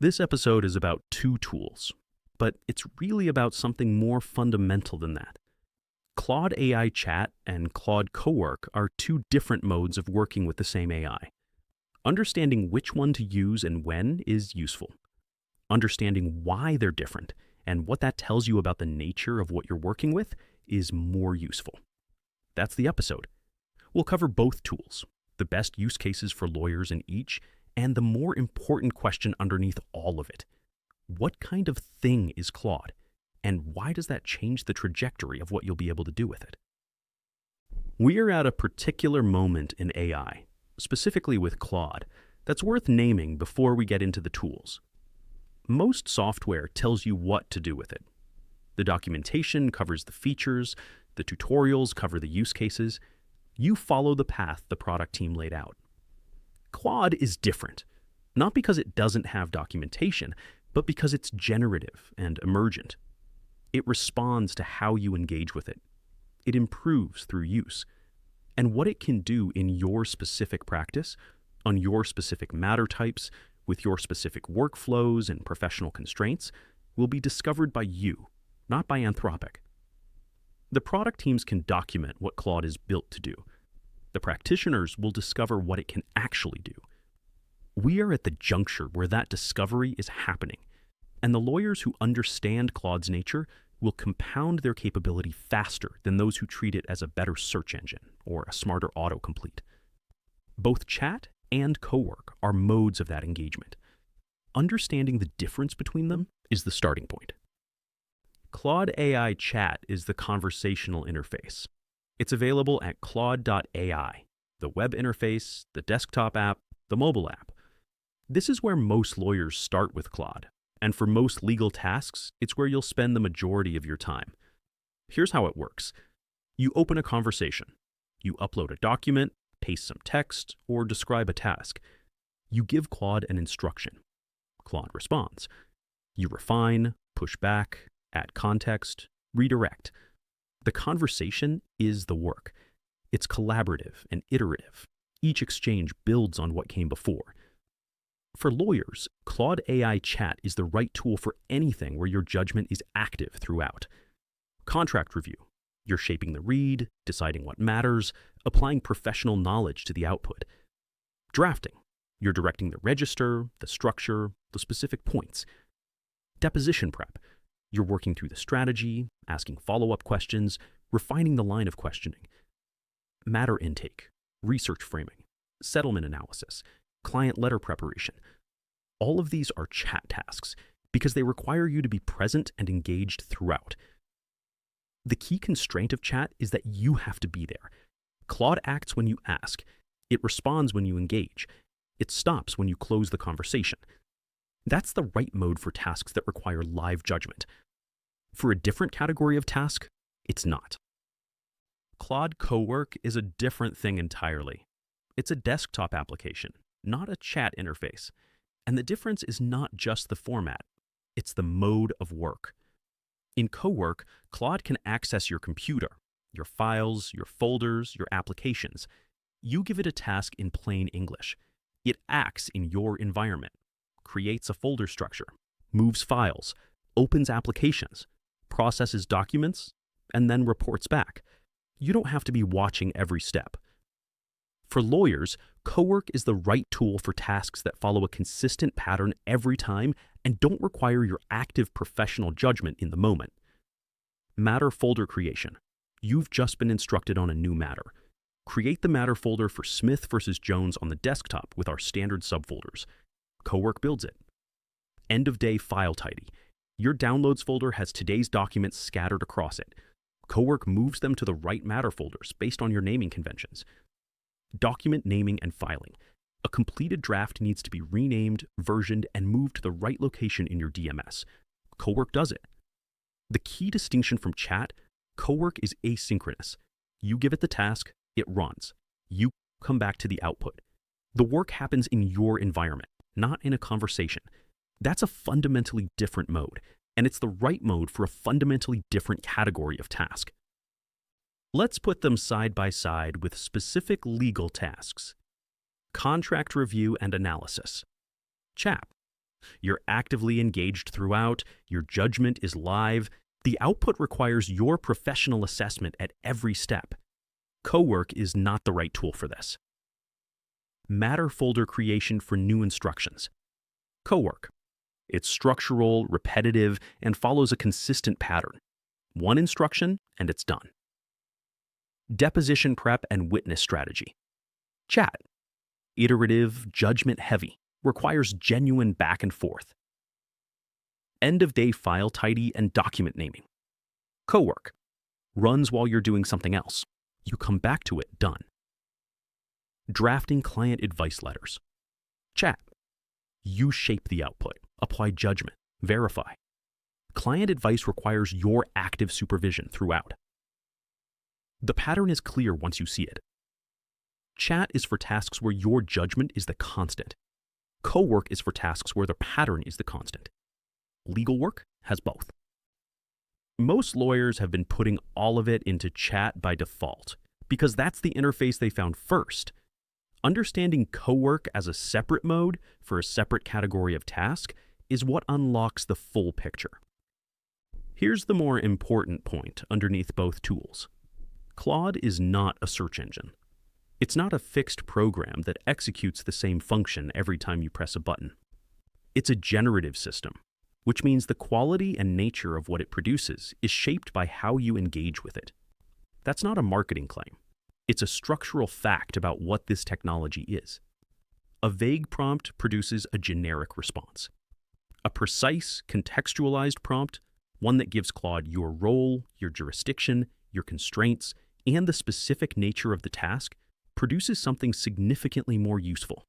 This episode is about two tools, but it's really about something more fundamental than that. Claude AI Chat and Claude Cowork are two different modes of working with the same AI. Understanding which one to use and when is useful. Understanding why they're different and what that tells you about the nature of what you're working with is more useful. That's the episode. We'll cover both tools, the best use cases for lawyers in each, and the more important question underneath all of it. What kind of thing is Claude? And why does that change the trajectory of what you'll be able to do with it? We are at a particular moment in AI, specifically with Claude, that's worth naming before we get into the tools. Most software tells you what to do with it. The documentation covers the features, the tutorials cover the use cases. You follow the path the product team laid out. Claude is different, not because it doesn't have documentation, but because it's generative and emergent. It responds to how you engage with it. It improves through use. And what it can do in your specific practice, on your specific matter types, with your specific workflows and professional constraints, will be discovered by you, not by Anthropic. The product teams can document what Claude is built to do. The practitioners will discover what it can actually do. We are at the juncture where that discovery is happening, and the lawyers who understand Claude's nature will compound their capability faster than those who treat it as a better search engine or a smarter autocomplete. Both Chat and Cowork are modes of that engagement. Understanding the difference between them is the starting point. Claude AI Chat is the conversational interface. It's available at Claude.ai, the web interface, the desktop app, the mobile app. This is where most lawyers start with Claude, and for most legal tasks, it's where you'll spend the majority of your time. Here's how it works. You open a conversation. You upload a document, paste some text, or describe a task. You give Claude an instruction. Claude responds. You refine, push back, add context, redirect. The conversation is the work. It's collaborative and iterative. Each exchange builds on what came before. For lawyers, Claude AI Chat is the right tool for anything where your judgment is active throughout. Contract review. You're shaping the read, deciding what matters, applying professional knowledge to the output. Drafting. You're directing the register, the structure, the specific points. Deposition prep. You're working through the strategy, asking follow-up questions, refining the line of questioning. Matter intake, research framing, settlement analysis, client letter preparation. All of these are chat tasks because they require you to be present and engaged throughout. The key constraint of chat is that you have to be there. Claude acts when you ask. It responds when you engage. It stops when you close the conversation. That's the right mode for tasks that require live judgment. For a different category of task, it's not. Claude Cowork is a different thing entirely. It's a desktop application, not a chat interface. And the difference is not just the format, it's the mode of work. In Cowork, Claude can access your computer, your files, your folders, your applications. You give it a task in plain English. It acts in your environment, creates a folder structure, moves files, opens applications, processes documents, and then reports back. You don't have to be watching every step. For lawyers, Cowork is the right tool for tasks that follow a consistent pattern every time and don't require your active professional judgment in the moment. Matter folder creation. You've just been instructed on a new matter. Create the matter folder for Smith versus Jones on the desktop with our standard subfolders. Cowork builds it. End of day file tidy. Your downloads folder has today's documents scattered across it. Cowork moves them to the right matter folders based on your naming conventions. Document naming and filing. A completed draft needs to be renamed, versioned, and moved to the right location in your DMS. Cowork does it. The key distinction from chat, Cowork is asynchronous. You give it the task, it runs. You come back to the output. The work happens in your environment, not in a conversation. That's a fundamentally different mode, and it's the right mode for a fundamentally different category of task. Let's put them side by side with specific legal tasks. Contract review and analysis. Chat. You're actively engaged throughout, your judgment is live. The output requires your professional assessment at every step. Cowork is not the right tool for this. Matter folder creation for new instructions. Cowork. It's structural, repetitive, and follows a consistent pattern. One instruction, and it's done. Deposition prep and witness strategy. Chat. Iterative, judgment-heavy, requires genuine back and forth. End-of-day file tidy and document naming. Cowork. Runs while you're doing something else. You come back to it, done. Drafting client advice letters. Chat. You shape the output, apply judgment, verify. Client advice requires your active supervision throughout. The pattern is clear once you see it. Chat is for tasks where your judgment is the constant. Cowork is for tasks where the pattern is the constant. Legal work has both. Most lawyers have been putting all of it into chat by default because that's the interface they found first. Understanding Cowork as a separate mode for a separate category of task is what unlocks the full picture. Here's the more important point underneath both tools. Claude is not a search engine. It's not a fixed program that executes the same function every time you press a button. It's a generative system, which means the quality and nature of what it produces is shaped by how you engage with it. That's not a marketing claim. It's a structural fact about what this technology is. A vague prompt produces a generic response. A precise, contextualized prompt, one that gives Claude your role, your jurisdiction, your constraints, and the specific nature of the task, produces something significantly more useful.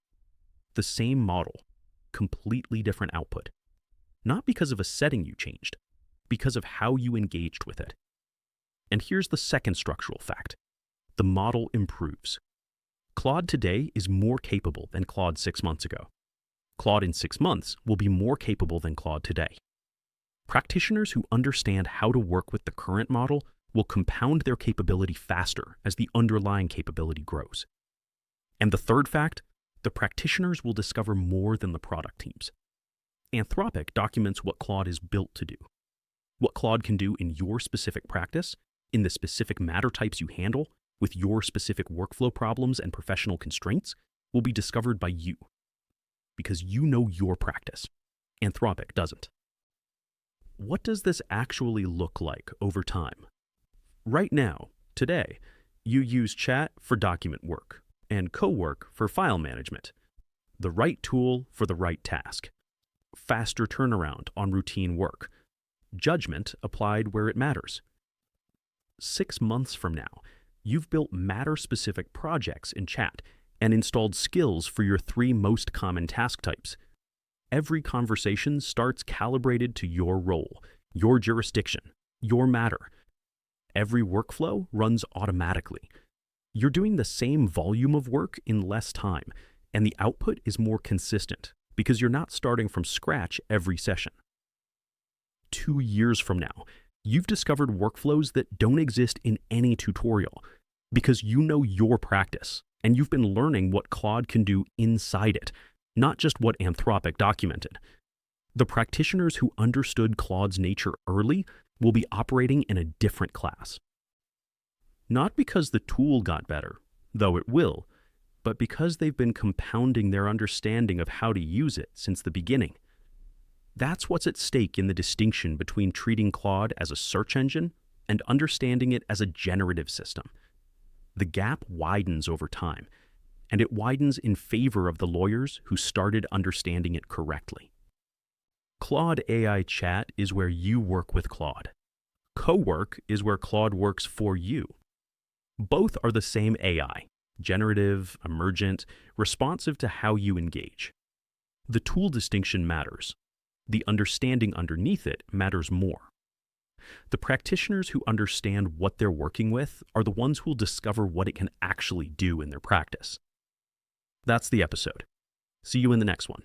The same model, completely different output. Not because of a setting you changed, because of how you engaged with it. And here's the second structural fact. The model improves. Claude today is more capable than Claude 6 months ago. Claude in 6 months will be more capable than Claude today. Practitioners who understand how to work with the current model will compound their capability faster as the underlying capability grows. And the third fact, the practitioners will discover more than the product teams. Anthropic documents what Claude is built to do. What Claude can do in your specific practice, in the specific matter types you handle, with your specific workflow problems and professional constraints, will be discovered by you. Because you know your practice. Anthropic doesn't. What does this actually look like over time? Right now, today, you use chat for document work and Cowork for file management. The right tool for the right task. Faster turnaround on routine work. Judgment applied where it matters. 6 months from now, you've built matter-specific projects in chat and installed skills for your 3 most common task types. Every conversation starts calibrated to your role, your jurisdiction, your matter. Every workflow runs automatically. You're doing the same volume of work in less time, and the output is more consistent because you're not starting from scratch every session. 2 years from now, you've discovered workflows that don't exist in any tutorial because you know your practice and you've been learning what Claude can do inside it, not just what Anthropic documented. The practitioners who understood Claude's nature early will be operating in a different class. Not because the tool got better, though it will, but because they've been compounding their understanding of how to use it since the beginning. That's what's at stake in the distinction between treating Claude as a search engine and understanding it as a generative system. The gap widens over time, and it widens in favor of the lawyers who started understanding it correctly. Claude AI Chat is where you work with Claude. Cowork is where Claude works for you. Both are the same AI, generative, emergent, responsive to how you engage. The tool distinction matters. The understanding underneath it matters more. The practitioners who understand what they're working with are the ones who will discover what it can actually do in their practice. That's the episode. See you in the next one.